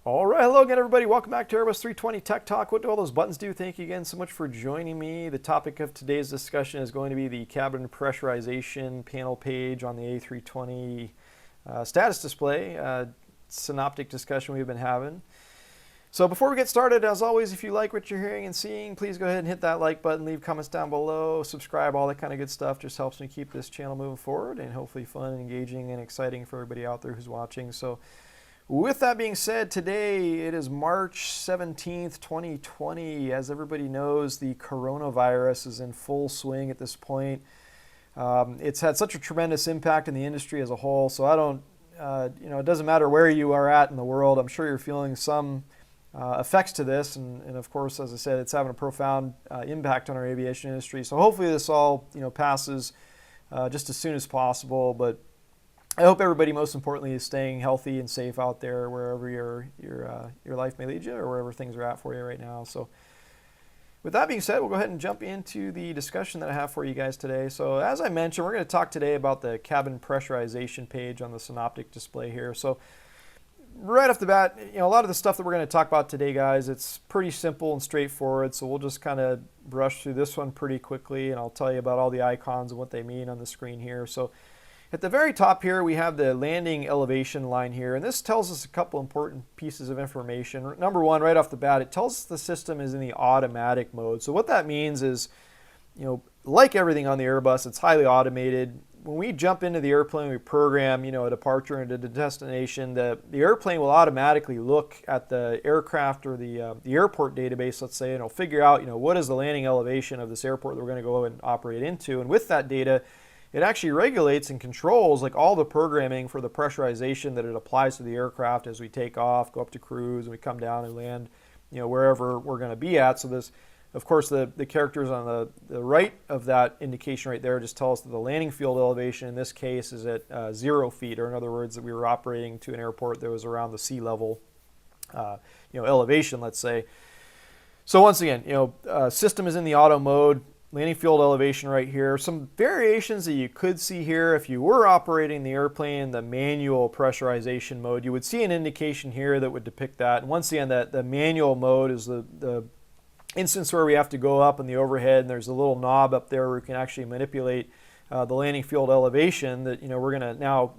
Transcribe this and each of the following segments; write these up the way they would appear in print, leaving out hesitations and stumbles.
All right, hello again, everybody. Welcome back to Airbus 320 Tech Talk. What do all those buttons do? Thank you again so much for joining me. The topic of today's discussion is going to be the cabin pressurization panel page on the A320 status display, synoptic discussion we've been having. So before we get started, as always, if you like what you're hearing and seeing, please go ahead and hit that like button, leave comments down below, subscribe, all that kind of good stuff. Just helps me keep this channel moving forward and hopefully fun, engaging, and exciting for everybody out there who's watching. So with that being said, today it is March 17th, 2020. As everybody knows, the coronavirus is in full swing at this point. It's had such a tremendous impact in the industry as a whole, so I don't, it doesn't matter where you are at in the world. I'm sure you're feeling some effects to this, and of course, as I said, it's having a profound impact on our aviation industry. So hopefully this all passes just as soon as possible, but I hope everybody, most importantly, is staying healthy and safe out there wherever your life may lead you or wherever things are at for you right now. So with that being said, we'll go ahead and jump into the discussion that I have for you guys today. So as I mentioned, we're going to talk today about the cabin pressurization page on the synoptic display here. So right off the bat, a lot of the stuff that we're going to talk about today, guys, it's pretty simple and straightforward. So we'll just kind of brush through this one pretty quickly, and I'll tell you about all the icons and what they mean on the screen here. So at the very top here, we have the landing elevation line here, and this tells us a couple important pieces of information. Number one, right off the bat, it tells us the system is in the automatic mode. So what that means is, like everything on the Airbus, it's highly automated. When we jump into the airplane, we program, a departure into the destination, the airplane will automatically look at the aircraft or the airport database, let's say, and it'll figure out, what is the landing elevation of this airport that we're going to go and operate into. And with that data, it actually regulates and controls like all the programming for the pressurization that it applies to the aircraft as we take off, go up to cruise, and we come down and land, wherever we're going to be at. So this, of course, the characters on the right of that indication right there just tell us that the landing field elevation in this case is at 0 feet, or in other words, that we were operating to an airport that was around the sea level, elevation, let's say. So once again, system is in the auto mode. Landing field elevation right here. Some variations that you could see here if you were operating the airplane in the manual pressurization mode. You would see an indication here that would depict that. And once again, the manual mode is the instance where we have to go up in the overhead, and there's a little knob up there where we can actually manipulate the landing field elevation that we're going to now,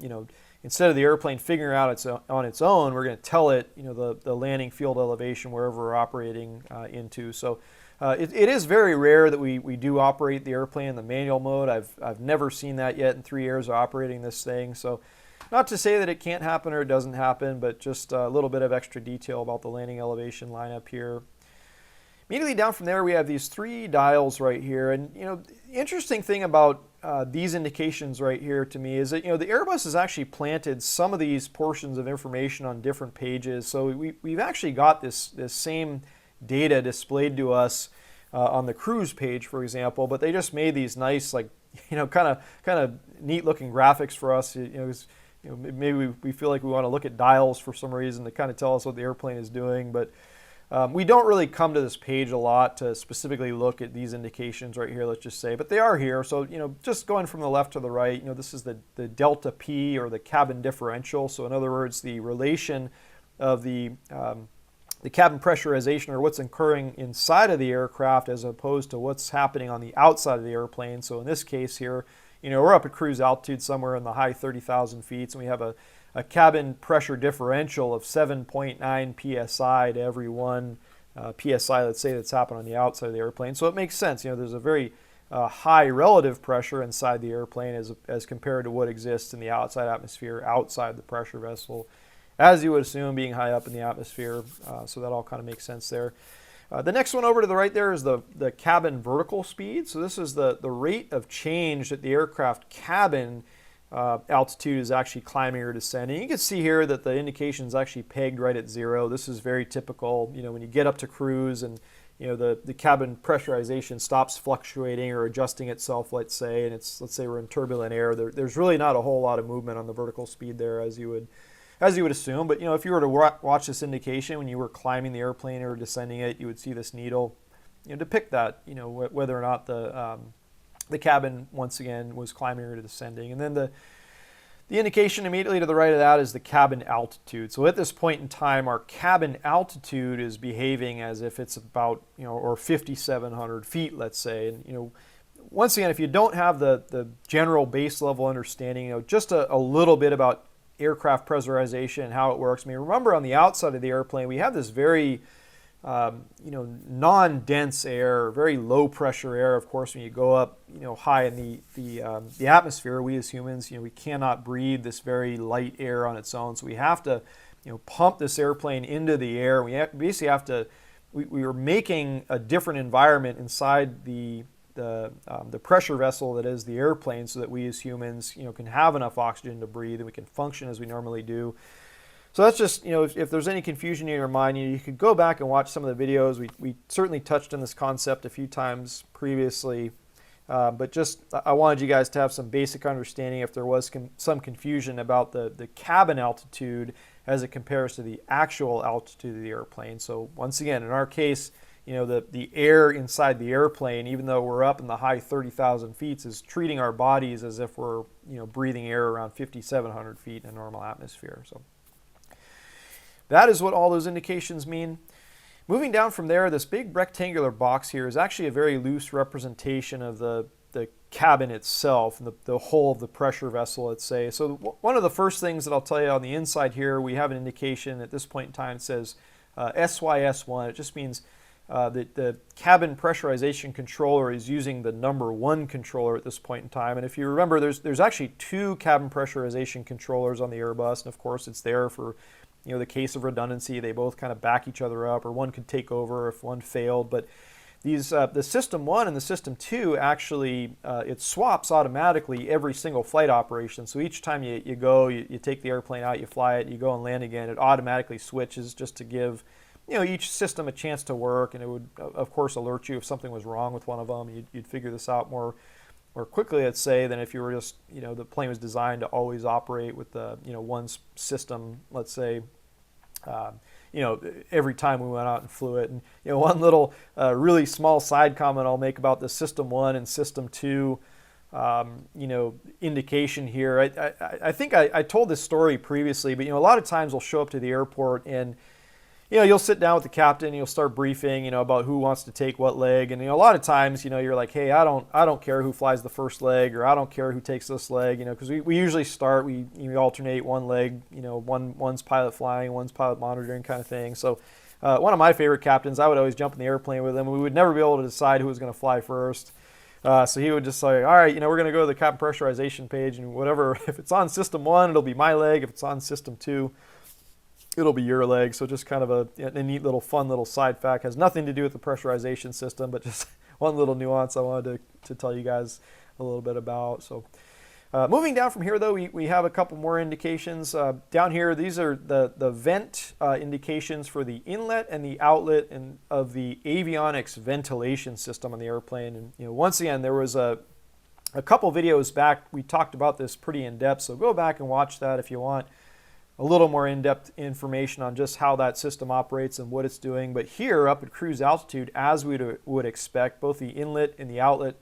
instead of the airplane figuring out on its own, we're going to tell it the landing field elevation wherever we're operating into. So it is very rare that we do operate the airplane in the manual mode. I've never seen that yet in 3 years of operating this thing. So not to say that it can't happen or it doesn't happen, but just a little bit of extra detail about the landing elevation line up here. Immediately down from there, we have these 3 dials right here. And the interesting thing about these indications right here to me is that the Airbus has actually planted some of these portions of information on different pages. So we've actually got this same data displayed to us on the cruise page, for example, but they just made these nice, like, kind of neat looking graphics for us. Maybe we feel like we want to look at dials for some reason to kind of tell us what the airplane is doing, but we don't really come to this page a lot to specifically look at these indications right here, let's just say, but they are here. So, just going from the left to the right, this is the delta P, or the cabin differential. So in other words, the relation of the cabin pressurization, or what's occurring inside of the aircraft as opposed to what's happening on the outside of the airplane. So in this case here, we're up at cruise altitude somewhere in the high 30,000 feet, and we have a cabin pressure differential of 7.9 psi to every 1 psi, let's say, that's happened on the outside of the airplane. So it makes sense. There's a very high relative pressure inside the airplane as compared to what exists in the outside atmosphere, outside the pressure vessel, as you would assume, being high up in the atmosphere. So that all kind of makes sense there. The next one over to the right there is the cabin vertical speed. So this is the rate of change that the aircraft cabin altitude is actually climbing or descending. You can see here that the indication is actually pegged right at 0. This is very typical. When you get up to cruise and the cabin pressurization stops fluctuating or adjusting itself, let's say, and let's say we're in turbulent air. There's really not a whole lot of movement on the vertical speed there, as you would assume. But if you were to watch this indication when you were climbing the airplane or descending it, you would see this needle depict that, whether or not the cabin once again was climbing or descending. And then the The indication immediately to the right of that is the cabin altitude. So at this point in time, our cabin altitude is behaving as if it's about, or 5,700 feet, let's say. And, once again, if you don't have the general base level understanding, just a little bit about aircraft pressurization and how it works. I mean, remember on the outside of the airplane, we have this very non-dense air, very low pressure air. Of course, when you go up, high in the atmosphere, we as humans, we cannot breathe this very light air on its own. So we have to, pump this airplane into the air. Basically have to. We are making a different environment inside the pressure vessel that is the airplane, so that we as humans, can have enough oxygen to breathe and we can function as we normally do. So that's just, if there's any confusion in your mind, you could go back and watch some of the videos. We certainly touched on this concept a few times previously, but just I wanted you guys to have some basic understanding if there was some confusion about the cabin altitude as it compares to the actual altitude of the airplane. So once again, in our case, the air inside the airplane, even though we're up in the high 30,000 feet, is treating our bodies as if we're breathing air around 5,700 feet in a normal atmosphere. So that is what all those indications mean. Moving down from there, this big rectangular box here is actually a very loose representation of the cabin itself and the whole of the pressure vessel, let's say. So one of the first things that I'll tell you on the inside here, we have an indication at this point in time. It says SYS1. It just means that the cabin pressurization controller is using the number 1 controller at this point in time. And if you remember, there's actually 2 cabin pressurization controllers on the Airbus, and of course it's there for the case of redundancy. They both kind of back each other up, or one could take over if one failed. But these the System 1 and the System 2 actually it swaps automatically every single flight operation. So each time you go, you take the airplane out, you fly it, you go and land again, it automatically switches just to give each system a chance to work, and it would, of course, alert you if something was wrong with one of them. You'd figure this out more quickly, let's say, than if you were just, the plane was designed to always operate with the, one system, let's say, every time we went out and flew it. And, one little really small side comment I'll make about the System 1 and System 2, indication here. I think I told this story previously, but, a lot of times we'll show up to the airport and, you'll sit down with the captain, you'll start briefing, about who wants to take what leg. And, a lot of times, you're like, hey, I don't care who flies the first leg, or I don't care who takes this leg, because we usually start, we alternate one leg, one's pilot flying, one's pilot monitoring kind of thing. So one of my favorite captains, I would always jump in the airplane with him. We would never be able to decide who was going to fly first. So he would just say, all right, we're going to go to the cabin pressurization page, and whatever, if it's on System 1, it'll be my leg. If it's on System 2, it'll be your leg. So just kind of a neat little fun little side fact. Has nothing to do with the pressurization system, but just one little nuance I wanted to tell you guys a little bit about. So moving down from here, though, we have a couple more indications. Down here, these are the vent indications for the inlet and the outlet of the avionics ventilation system on the airplane. And once again, there was a couple videos back, we talked about this pretty in depth, so go back and watch that if you want a little more in-depth information on just how that system operates and what it's doing. But here, up at cruise altitude, as we would expect, both the inlet and the outlet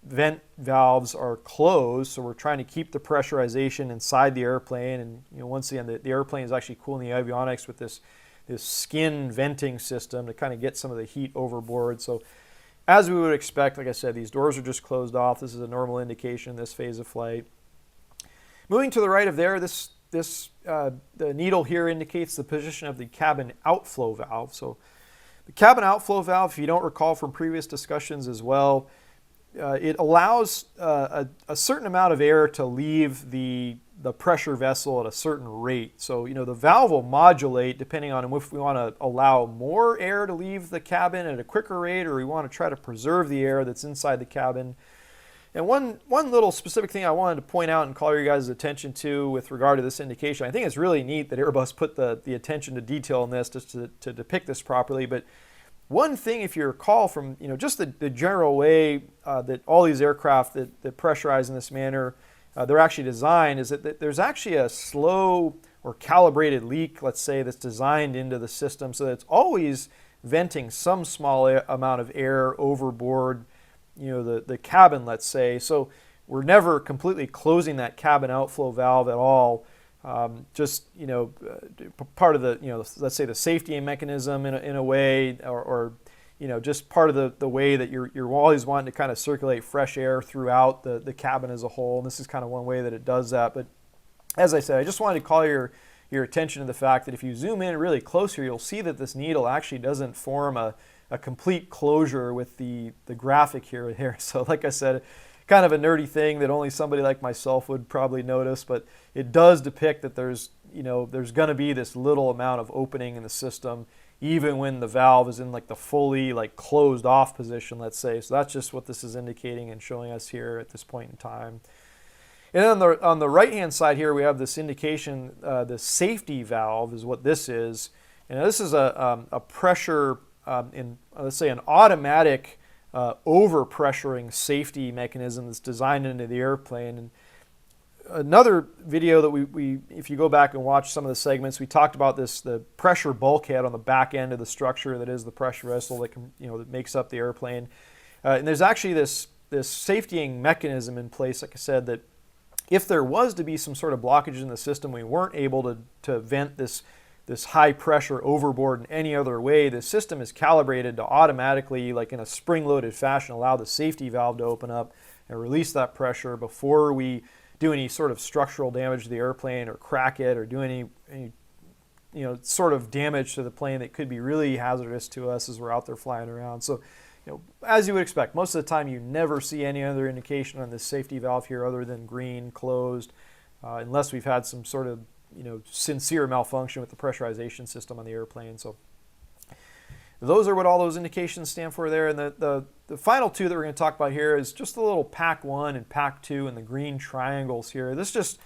vent valves are closed, so we're trying to keep the pressurization inside the airplane. And once again, the airplane is actually cooling the avionics with this skin venting system to kind of get some of the heat overboard. So as we would expect, like I said, these doors are just closed off. This is a normal indication in this phase of flight. Moving to the right of there, the needle here indicates the position of the cabin outflow valve. So the cabin outflow valve, if you don't recall from previous discussions as well, it allows a certain amount of air to leave the pressure vessel at a certain rate. So the valve will modulate depending on if we want to allow more air to leave the cabin at a quicker rate, or we want to try to preserve the air that's inside the cabin. And one little specific thing I wanted to point out and call your guys' attention to with regard to this indication, I think it's really neat that Airbus put the attention to detail in this just to depict this properly. But one thing, if you recall from just the general way that all these aircraft that pressurize in this manner, they're actually designed, is that there's actually a slow or calibrated leak, let's say, that's designed into the system so that it's always venting some small amount of air overboard the cabin, let's say. So we're never completely closing that cabin outflow valve at all. Just, part of the, let's say the safety mechanism in a way, or just part of the way that you're always wanting to kind of circulate fresh air throughout the cabin as a whole. And this is kind of one way that it does that. But as I said, I just wanted to call your attention to the fact that if you zoom in really close here, you'll see that this needle actually doesn't form a complete closure with the graphic here. So like I said, kind of a nerdy thing that only somebody like myself would probably notice, but it does depict that there's going to be this little amount of opening in the system, even when the valve is in like the fully like closed off position, let's say. So that's just what this is indicating and showing us here at this point in time. And on the right hand side here, we have this indication, the safety valve is what this is. And this is a pressure in, let's say, an automatic overpressuring safety mechanism that's designed into the airplane. And another video that we if you go back and watch some of the segments, we talked about the pressure bulkhead on the back end of the structure that is the pressure vessel that that makes up the airplane. And there's actually this safetying mechanism in place, like I said, that if there was to be some sort of blockage in the system, we weren't able to vent this high pressure overboard in any other way, the system is calibrated to automatically, like in a spring-loaded fashion, allow the safety valve to open up and release that pressure before we do any sort of structural damage to the airplane or crack it or do any sort of damage to the plane that could be really hazardous to us as we're out there flying around. So, as you would expect, most of the time you never see any other indication on this safety valve here other than green, closed, unless we've had some sort of sincere malfunction with the pressurization system on the airplane. So those are what all those indications stand for there. And the final two that we're going to talk about here is just the little Pack 1 and Pack 2 and the green triangles here. This just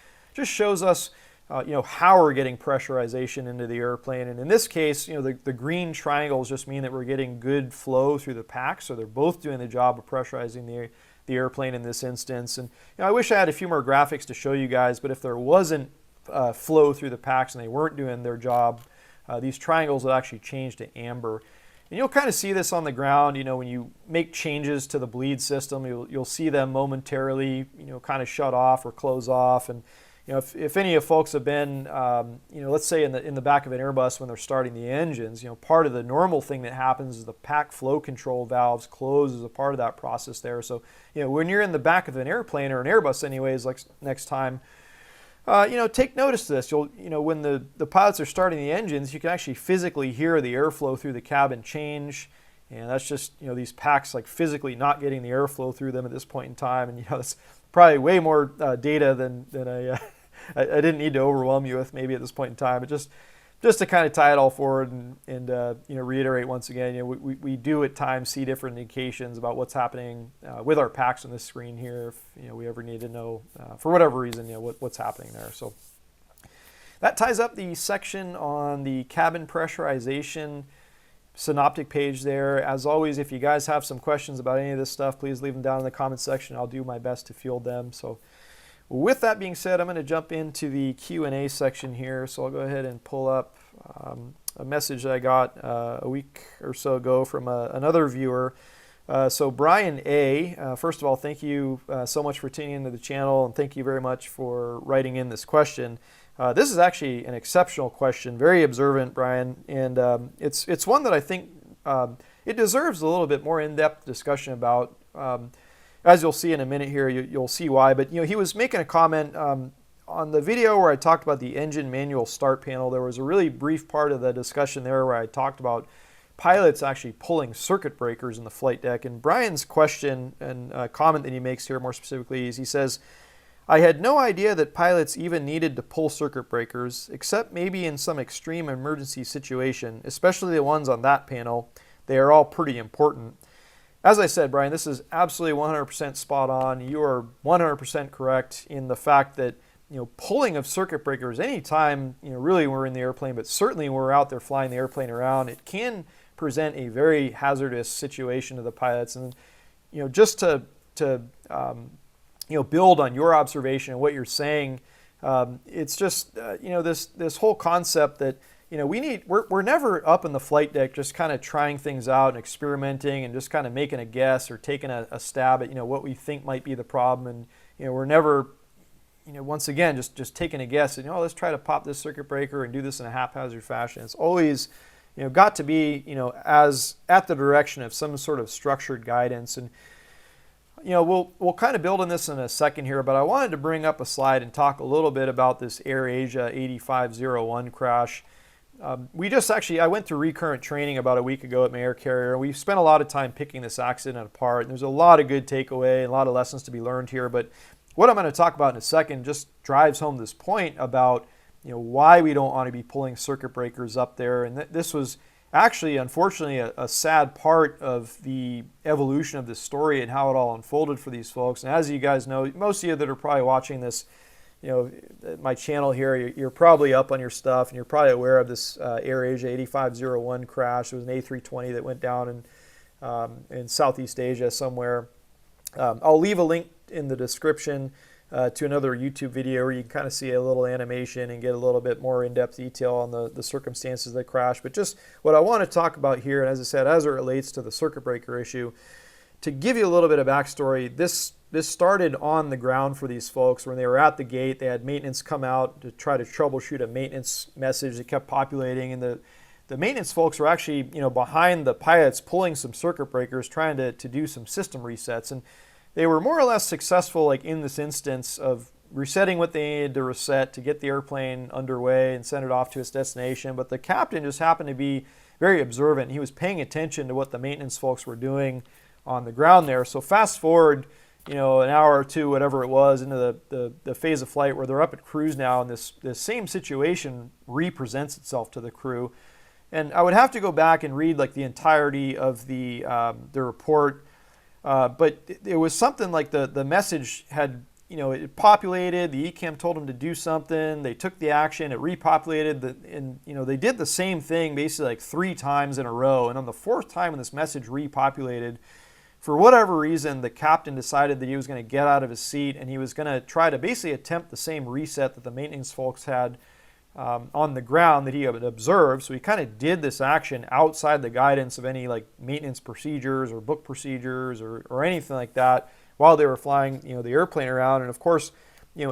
shows us how we're getting pressurization into the airplane. And in this case, the green triangles just mean that we're getting good flow through the pack. So they're both doing the job of pressurizing the airplane in this instance. And I wish I had a few more graphics to show you guys, but if there wasn't flow through the packs and they weren't doing their job, these triangles will actually change to amber. And you'll kind of see this on the ground, when you make changes to the bleed system, you'll see them momentarily, kind of shut off or close off. And if any of folks have been, let's say in the back of an Airbus when they're starting the engines, part of the normal thing that happens is the pack flow control valves close as a part of that process there. So, when you're in the back of an airplane or an Airbus anyways, like next time, take notice of this. When the pilots are starting the engines, you can actually physically hear the airflow through the cabin change. And that's just, these packs like physically not getting the airflow through them at this point in time. And, that's probably way more data than I didn't need to overwhelm you with maybe at this point in time. But just to kind of tie it all forward and reiterate once again, we do at times see different indications about what's happening with our packs on this screen here if we ever need to know for whatever reason what's happening there. So that ties up the section on the cabin pressurization synoptic page there. As always, if you guys have some questions about any of this stuff, please leave them down in the comment section. I'll do my best to field them. So with that being said, I'm going to jump into the Q&A section here. So I'll go ahead and pull up a message that I got a week or so ago from another viewer. So Brian A., first of all, thank you so much for tuning into the channel, and thank you very much for writing in this question. This is actually an exceptional question, very observant, Brian, and it's one that I think it deserves a little bit more in-depth discussion about. As you'll see in a minute here, you'll see why. But he was making a comment on the video where I talked about the engine manual start panel. There was a really brief part of the discussion there where I talked about pilots actually pulling circuit breakers in the flight deck. And Brian's question and comment that he makes here more specifically is he says, "I had no idea that pilots even needed to pull circuit breakers, except maybe in some extreme emergency situation, especially the ones on that panel. They are all pretty important." As I said, Brian, this is absolutely 100% spot on. You are 100% correct in the fact that pulling of circuit breakers anytime really we're in the airplane, but certainly when we're out there flying the airplane around, it can present a very hazardous situation to the pilots. And just to build on your observation and what you're saying, it's just this whole concept that we're never up in the flight deck just kind of trying things out and experimenting and just kind of making a guess or taking a stab at what we think might be the problem we're never, once again, just taking a guess and, let's try to pop this circuit breaker and do this in a haphazard fashion. It's always, got to be, as at the direction of some sort of structured guidance. And, we'll kind of build on this in a second here, but I wanted to bring up a slide and talk a little bit about this AirAsia 8501 crash. I went through recurrent training about a week ago at my air carrier. We spent a lot of time picking this accident apart. And there's a lot of good takeaway, a lot of lessons to be learned here. But what I'm going to talk about in a second just drives home this point about why we don't want to be pulling circuit breakers up there. And this was actually, unfortunately, a sad part of the evolution of this story and how it all unfolded for these folks. And as you guys know, most of you that are probably watching this, my channel here, you're probably up on your stuff and you're probably aware of this AirAsia 8501 crash. It was an A320 that went down in Southeast Asia somewhere. I'll leave a link in the description to another YouTube video where you can kind of see a little animation and get a little bit more in-depth detail on the circumstances of the crash. But just what I want to talk about here, and as I said, as it relates to the circuit breaker issue, to give you a little bit of backstory, this started on the ground for these folks when they were at the gate. They had maintenance come out to try to troubleshoot a maintenance message that kept populating, and the maintenance folks were actually behind the pilots pulling some circuit breakers, trying to do some system resets. And they were more or less successful, like in this instance, of resetting what they needed to reset to get the airplane underway and send it off to its destination. But the captain just happened to be very observant. He was paying attention to what the maintenance folks were doing on the ground there. So fast forward, an hour or two, whatever it was, into the phase of flight where they're up at cruise now, and this same situation represents itself to the crew. And I would have to go back and read like the entirety of the report. But it was something like the message had, it populated, the ECAM told them to do something, they took the action, it repopulated, and they did the same thing basically like 3 times in a row. And on the 4th time when this message repopulated, for whatever reason, the captain decided that he was going to get out of his seat and he was going to try to basically attempt the same reset that the maintenance folks had on the ground that he had observed. So he kind of did this action outside the guidance of any like maintenance procedures or book procedures or anything like that while they were flying the airplane around. And of course,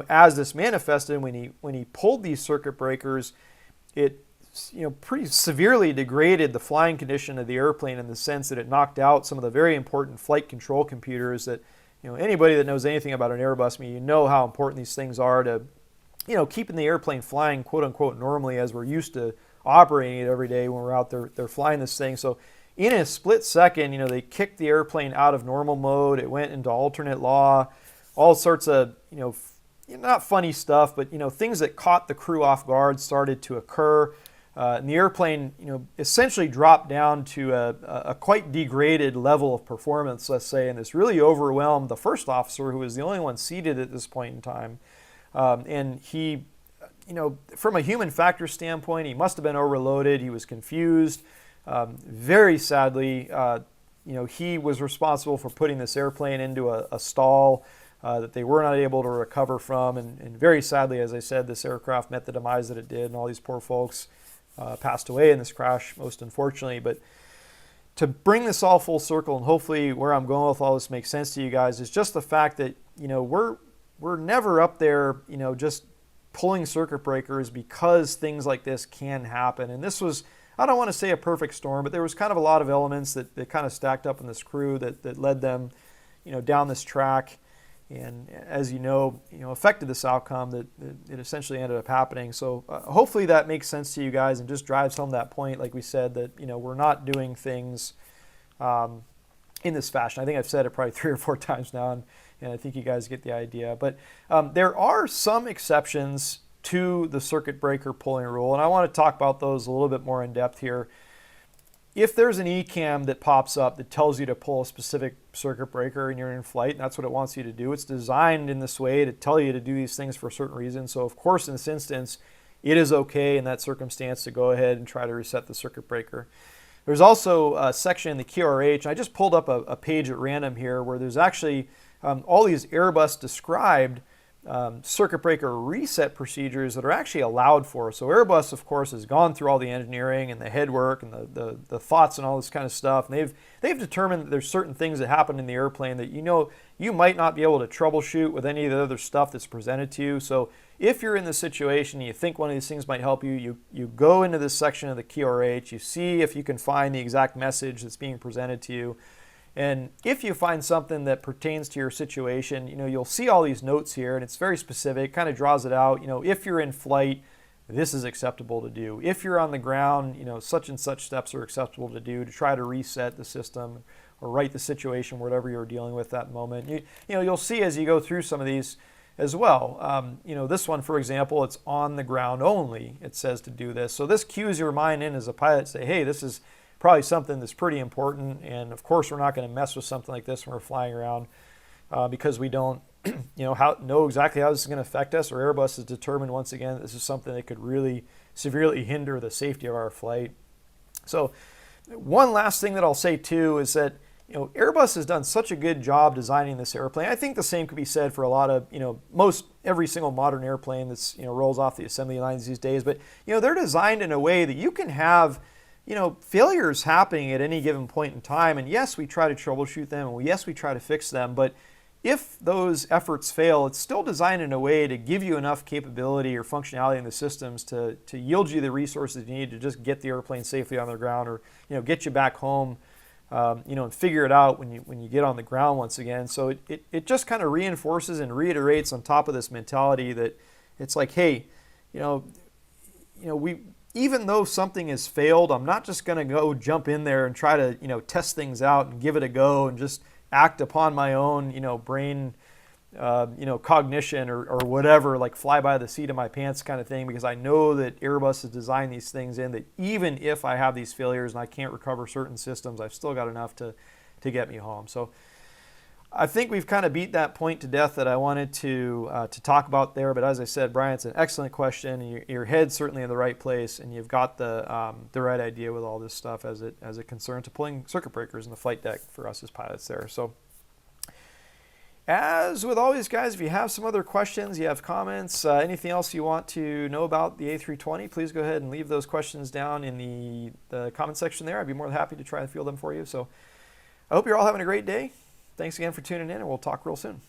as this manifested, when he pulled these circuit breakers, it pretty severely degraded the flying condition of the airplane in the sense that it knocked out some of the very important flight control computers that anybody that knows anything about an Airbus, how important these things are to keeping the airplane flying, quote unquote, normally as we're used to operating it every day when we're out there, they're flying this thing. So in a split second, they kicked the airplane out of normal mode. It went into alternate law, all sorts of, not funny stuff, but, things that caught the crew off guard started to occur. And the airplane, essentially dropped down to a quite degraded level of performance, let's say, and this really overwhelmed the first officer, who was the only one seated at this point in time. And he, from a human factor standpoint, he must have been overloaded. He was confused. Very sadly, he was responsible for putting this airplane into a stall that they were not able to recover from. And very sadly, as I said, this aircraft met the demise that it did, and all these poor folks passed away in this crash, most unfortunately. But to bring this all full circle, and hopefully where I'm going with all this makes sense to you guys, is just the fact that, we're never up there, just pulling circuit breakers because things like this can happen. And this was, I don't want to say a perfect storm, but there was kind of a lot of elements that kind of stacked up in this crew that led them, down this track. And as affected this outcome that it essentially ended up happening. So hopefully that makes sense to you guys and just drives home that point, like we said, that, we're not doing things in this fashion. I think I've said it probably 3 or 4 times now, and I think you guys get the idea. But there are some exceptions to the circuit breaker pulling rule, and I want to talk about those a little bit more in depth here. If there's an ECAM that pops up that tells you to pull a specific circuit breaker and you're in flight, and that's what it wants you to do, it's designed in this way to tell you to do these things for a certain reason. So of course, in this instance, it is okay in that circumstance to go ahead and try to reset the circuit breaker. There's also a section in the QRH, and I just pulled up a page at random here where there's actually all these Airbus described circuit breaker reset procedures that are actually allowed for. So Airbus, of course, has gone through all the engineering and the head work and the thoughts and all this kind of stuff. And they've determined that there's certain things that happen in the airplane that you might not be able to troubleshoot with any of the other stuff that's presented to you. So if you're in this situation and you think one of these things might help you, you go into this section of the QRH, you see if you can find the exact message that's being presented to you. And if you find something that pertains to your situation, you'll see all these notes here, and it's very specific, kind of draws it out. If you're in flight, this is acceptable to do. If you're on the ground, such and such steps are acceptable to do to try to reset the system or right the situation, whatever you're dealing with that moment. You'll see as you go through some of these as well. This one, for example, it's on the ground only. It says to do this. So this cues your mind in as a pilot, say, hey, this is probably something that's pretty important, and of course we're not going to mess with something like this when we're flying around because we don't know exactly how this is going to affect us, or Airbus has determined once again that this is something that could really severely hinder the safety of our flight. So one last thing that I'll say too is that Airbus has done such a good job designing this airplane. I think the same could be said for a lot of most every single modern airplane that's rolls off the assembly lines these days, but they're designed in a way that you can have failures happening at any given point in time. And yes, we try to troubleshoot them, and yes, we try to fix them. But if those efforts fail, it's still designed in a way to give you enough capability or functionality in the systems to yield you the resources you need to just get the airplane safely on the ground, or get you back home, and figure it out when you get on the ground once again. So it just kind of reinforces and reiterates on top of this mentality that it's like, hey, even though something has failed, I'm not just going to go jump in there and try to, test things out and give it a go and just act upon my own, brain, cognition or whatever, like fly by the seat of my pants kind of thing, because I know that Airbus has designed these things in that even if I have these failures and I can't recover certain systems, I've still got enough to get me home. So I think we've kind of beat that point to death that I wanted to talk about there. But as I said, Brian, it's an excellent question. And your head's certainly in the right place, and you've got the right idea with all this stuff as it concerns to pulling circuit breakers in the flight deck for us as pilots there. So as with always, guys, if you have some other questions, you have comments, anything else you want to know about the A320, please go ahead and leave those questions down in the comment section there. I'd be more than happy to try and field them for you. So I hope you're all having a great day. Thanks again for tuning in, and we'll talk real soon.